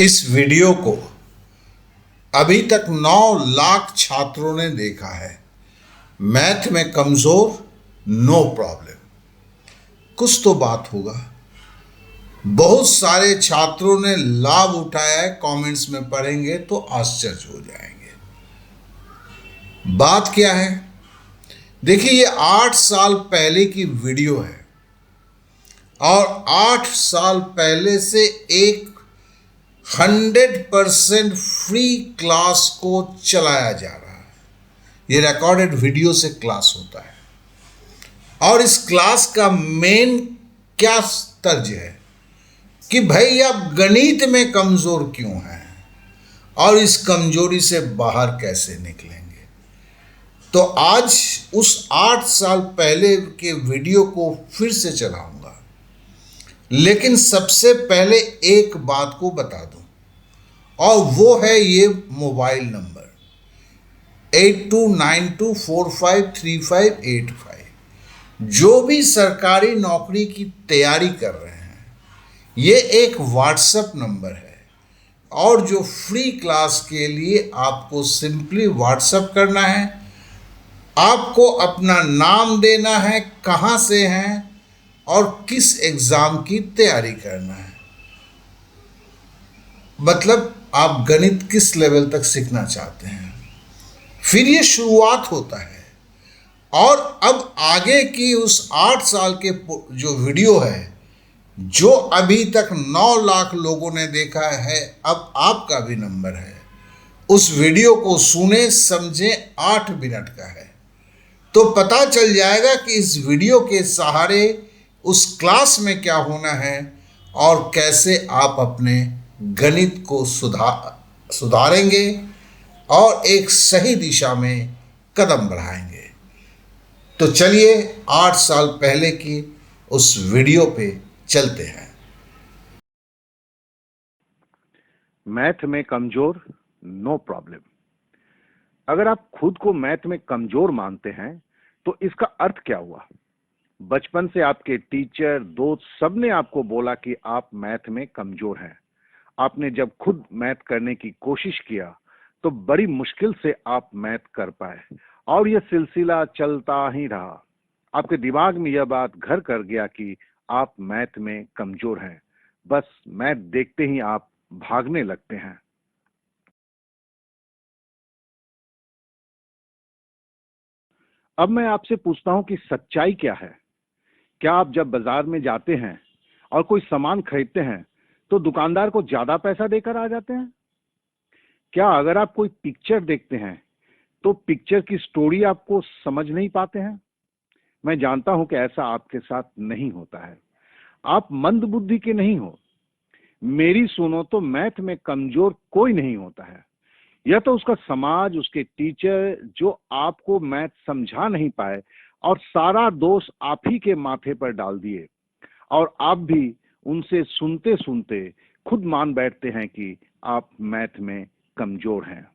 इस वीडियो को अभी तक 9 लाख छात्रों ने देखा है। मैथ में कमजोर, नो प्रॉब्लम। कुछ तो बात होगा। बहुत सारे छात्रों ने लाभ उठाया है, कमेंट्स में पढ़ेंगे तो आश्चर्य हो जाएंगे। बात क्या है? देखिए, ये 8 साल पहले की वीडियो है और 8 साल पहले से एक 100% फ्री क्लास को चलाया जा रहा है। ये रिकॉर्डेड वीडियो से क्लास होता है और इस क्लास का मेन क्या तर्ज है कि भाई आप गणित में कमजोर क्यों हैं और इस कमजोरी से बाहर कैसे निकलेंगे। तो आज उस 8 साल पहले के वीडियो को फिर से चलाऊंगा, लेकिन सबसे पहले एक बात को बता दूं और वो है ये मोबाइल नंबर 8292453585। जो भी सरकारी नौकरी की तैयारी कर रहे हैं, ये एक व्हाट्सएप नंबर है और जो फ्री क्लास के लिए आपको सिंपली व्हाट्सएप करना है। आपको अपना नाम देना है, कहाँ से हैं और किस एग्जाम की तैयारी करना है, मतलब आप गणित किस लेवल तक सीखना चाहते हैं। फिर ये शुरुआत होता है और अब आगे की उस 8 साल के जो वीडियो है, जो अभी तक 9 लाख लोगों ने देखा है, अब आपका भी नंबर है। उस वीडियो को सुने, समझे, 8 मिनट का है, तो पता चल जाएगा कि इस वीडियो के सहारे उस क्लास में क्या होना है और कैसे आप अपने गणित को सुधारेंगे और एक सही दिशा में कदम बढ़ाएंगे। तो चलिए 8 साल पहले की उस वीडियो पे चलते हैं। मैथ में कमजोर, नो प्रॉब्लम। अगर आप खुद को मैथ में कमजोर मानते हैं तो इसका अर्थ क्या हुआ? बचपन से आपके टीचर, दोस्त सबने आपको बोला कि आप मैथ में कमजोर हैं। आपने जब खुद मैथ करने की कोशिश किया तो बड़ी मुश्किल से आप मैथ कर पाए और यह सिलसिला चलता ही रहा। आपके दिमाग में यह बात घर कर गया कि आप मैथ में कमजोर हैं। बस मैथ देखते ही आप भागने लगते हैं। अब मैं आपसे पूछता हूं कि सच्चाई क्या है? क्या आप जब बाजार में जाते हैं और कोई सामान खरीदते हैं तो दुकानदार को ज्यादा पैसा देकर आ जाते हैं? क्या अगर आप कोई पिक्चर देखते हैं तो पिक्चर की स्टोरी आपको समझ नहीं पाते हैं? मैं जानता हूं कि ऐसा आपके साथ नहीं होता है। आप मंद बुद्धि के नहीं हो। मेरी सुनो तो मैथ में कमजोर कोई नहीं होता है। यह तो उसका समाज, उसके टीचर जो आपको मैथ समझा नहीं पाए और सारा दोष आप ही के माथे पर डाल दिए और आप भी उनसे सुनते सुनते खुद मान बैठते हैं कि आप मैथ में कमजोर हैं।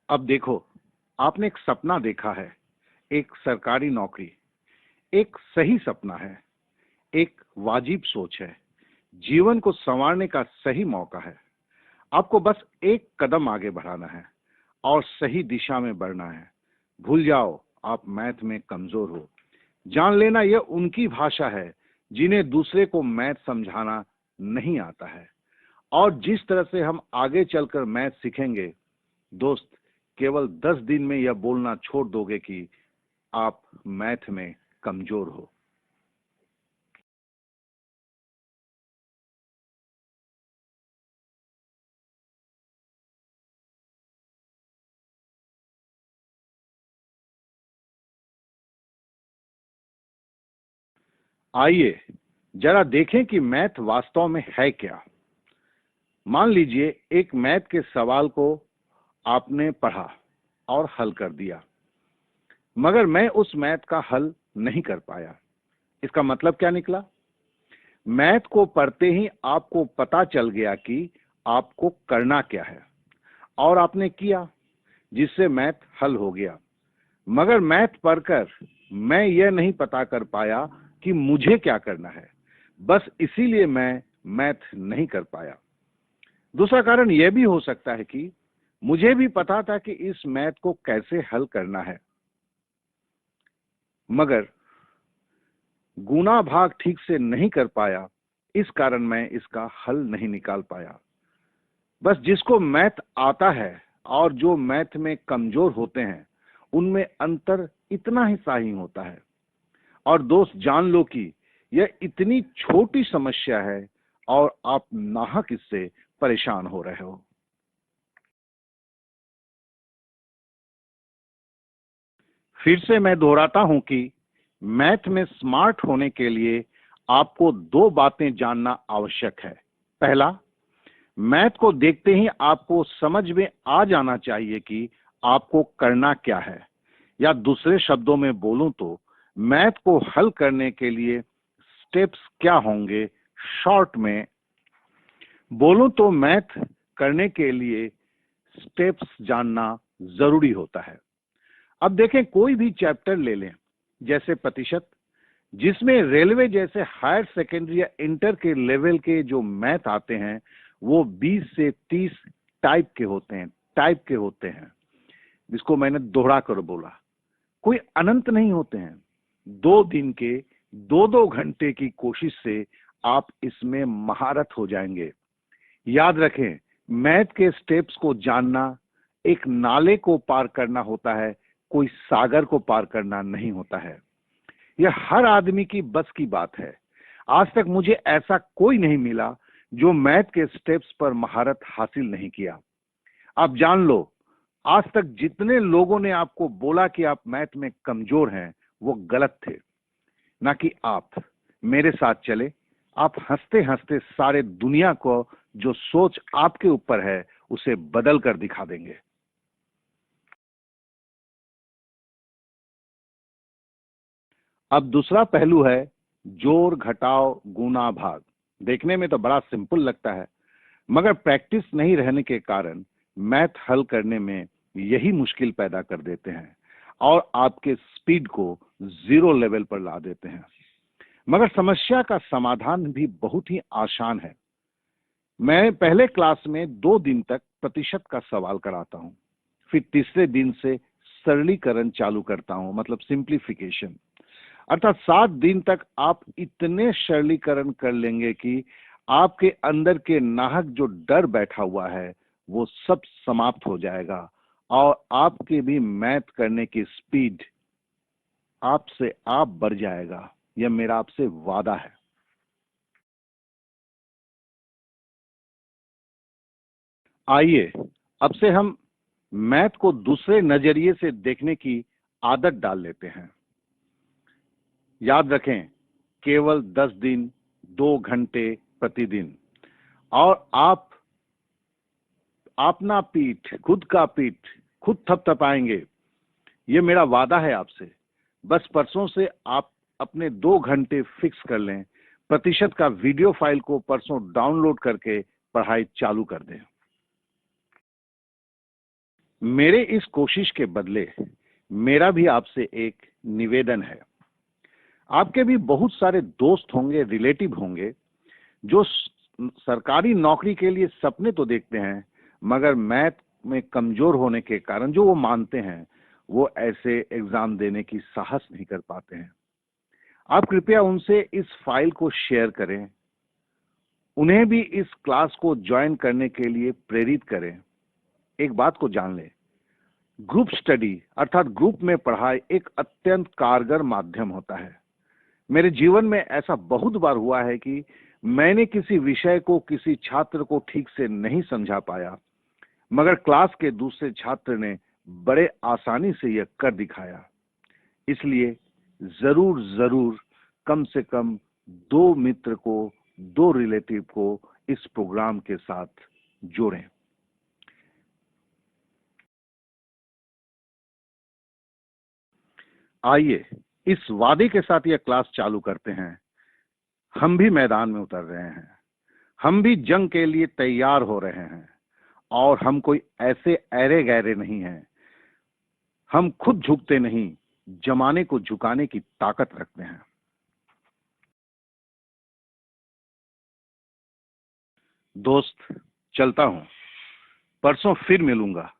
अब देखो, आपने एक सपना देखा है, एक सरकारी नौकरी। एक सही सपना है, एक वाजिब सोच है, जीवन को संवारने का सही मौका है। आपको बस एक कदम आगे बढ़ाना है और सही दिशा में बढ़ना है। भूल जाओ आप मैथ में कमजोर हो। जान लेना यह उनकी भाषा है जिन्हें दूसरे को मैथ समझाना नहीं आता है। और जिस तरह से हम आगे चलकर मैथ सीखेंगे, दोस्त, केवल 10 दिन में यह बोलना छोड़ दोगे कि आप मैथ में कमजोर हो। आइए जरा देखें कि मैथ वास्तव में है क्या। मान लीजिए एक मैथ के सवाल को आपने पढ़ा और हल कर दिया, मगर मैं उस मैथ का हल नहीं कर पाया। इसका मतलब क्या निकला? मैथ को पढ़ते ही आपको पता चल गया कि आपको करना क्या है और आपने किया, जिससे मैथ हल हो गया। मगर मैथ पढ़कर मैं यह नहीं पता कर पाया कि मुझे क्या करना है, बस इसीलिए मैं मैथ नहीं कर पाया। दूसरा कारण यह भी हो सकता है कि मुझे भी पता था कि इस मैथ को कैसे हल करना है, मगर गुणा भाग ठीक से नहीं कर पाया, इस कारण मैं इसका हल नहीं निकाल पाया। बस जिसको मैथ आता है और जो मैथ में कमजोर होते हैं, उनमें अंतर इतना ही सा ही होता है। और दोस्त जान लो कि यह इतनी छोटी समस्या है और आप नाहक इससे परेशान हो रहे हो। फिर से मैं दोहराता हूं कि मैथ में स्मार्ट होने के लिए आपको दो बातें जानना आवश्यक है। पहला, मैथ को देखते ही आपको समझ में आ जाना चाहिए कि आपको करना क्या है, या दूसरे शब्दों में बोलूं तो मैथ को हल करने के लिए स्टेप्स क्या होंगे। शॉर्ट में बोलूं तो मैथ करने के लिए स्टेप्स जानना जरूरी होता है। अब देखें, कोई भी चैप्टर ले लें, जैसे प्रतिशत, जिसमें रेलवे जैसे हायर सेकेंडरी या इंटर के लेवल के जो मैथ आते हैं वो 20 से 30 टाइप के होते हैं। जिसको मैंने दोहरा कर बोला, कोई अनंत नहीं होते हैं। 2 दिन के 2-2 घंटे की कोशिश से आप इसमें महारत हो जाएंगे। याद रखें, मैथ के स्टेप्स को जानना एक नाले को पार करना होता है, कोई सागर को पार करना नहीं होता है। यह हर आदमी की बस की बात है। आज तक मुझे ऐसा कोई नहीं मिला जो मैथ के स्टेप्स पर महारत हासिल नहीं किया। आप जान लो, आज तक जितने लोगों ने आपको बोला कि आप मैथ में कमजोर हैं, वो गलत थे, ना कि आप। मेरे साथ चले, आप हंसते हंसते सारे दुनिया को जो सोच आपके ऊपर है उसे बदल कर दिखा देंगे। अब दूसरा पहलू है जोड़ घटाव गुणा भाग। देखने में तो बड़ा सिंपल लगता है, मगर प्रैक्टिस नहीं रहने के कारण मैथ हल करने में यही मुश्किल पैदा कर देते हैं और आपके स्पीड को 0 लेवल पर ला देते हैं। मगर समस्या का समाधान भी बहुत ही आसान है। मैं पहले क्लास में 2 दिन तक प्रतिशत का सवाल कराता हूं, फिर तीसरे दिन से सरलीकरण चालू करता हूं, मतलब सिंप्लीफिकेशन। अर्थात 7 दिन तक आप इतने सरलीकरण कर लेंगे कि आपके अंदर के नाहक जो डर बैठा हुआ है वो सब समाप्त हो जाएगा और आपके भी मैथ करने की स्पीड आपसे आप बढ़ जाएगा। यह मेरा आपसे वादा है। आइए अब से हम मैथ को दूसरे नजरिए से देखने की आदत डाल लेते हैं। याद रखें, केवल 10 दिन, 2 घंटे प्रतिदिन, और आप अपना पीठ, खुद का पीठ खुद थपथपाएंगे। ये मेरा वादा है आपसे। बस परसों से आप अपने 2 घंटे फिक्स कर लें। प्रतिशत का वीडियो फाइल को परसों डाउनलोड करके पढ़ाई चालू कर दें। मेरे इस कोशिश के बदले मेरा भी आपसे एक निवेदन है। आपके भी बहुत सारे दोस्त होंगे, रिलेटिव होंगे, जो सरकारी नौकरी के लिए सपने तो देखते हैं, मगर मैथ में कमजोर होने के कारण जो वो मानते हैं वो ऐसे एग्जाम देने की साहस नहीं कर पाते हैं। आप कृपया उनसे इस फाइल को शेयर करें, उन्हें भी इस क्लास को ज्वाइन करने के लिए प्रेरित करें। एक बात को जान लें, ग्रुप स्टडी अर्थात ग्रुप में पढ़ाई एक अत्यंत कारगर माध्यम होता है। मेरे जीवन में ऐसा बहुत बार हुआ है कि मैंने किसी विषय को किसी छात्र को ठीक से नहीं समझा पाया, मगर क्लास के दूसरे छात्र ने बड़े आसानी से यह कर दिखाया। इसलिए जरूर जरूर कम से कम 2 मित्र को, 2 रिलेटिव को इस प्रोग्राम के साथ जोड़ें। आइए इस वादे के साथ यह क्लास चालू करते हैं। हम भी मैदान में उतर रहे हैं, हम भी जंग के लिए तैयार हो रहे हैं, और हम कोई ऐसे ऐरे गैरे नहीं हैं। हम खुद झुकते नहीं, जमाने को झुकाने की ताकत रखते हैं। दोस्त चलता हूं, परसों फिर मिलूंगा।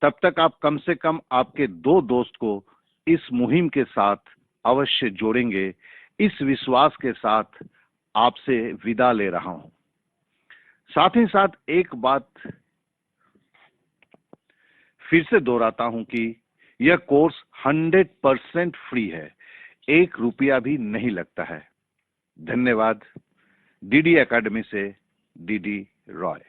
तब तक आप कम से कम आपके 2 दोस्त को इस मुहिम के साथ अवश्य जोड़ेंगे। इस विश्वास के साथ आपसे विदा ले रहा हूं। साथ ही साथ एक बात फिर से दोहराता हूं कि यह कोर्स 100% फ्री है, 1 रुपया भी नहीं लगता है। धन्यवाद। डीडी एकेडमी से डीडी रॉय।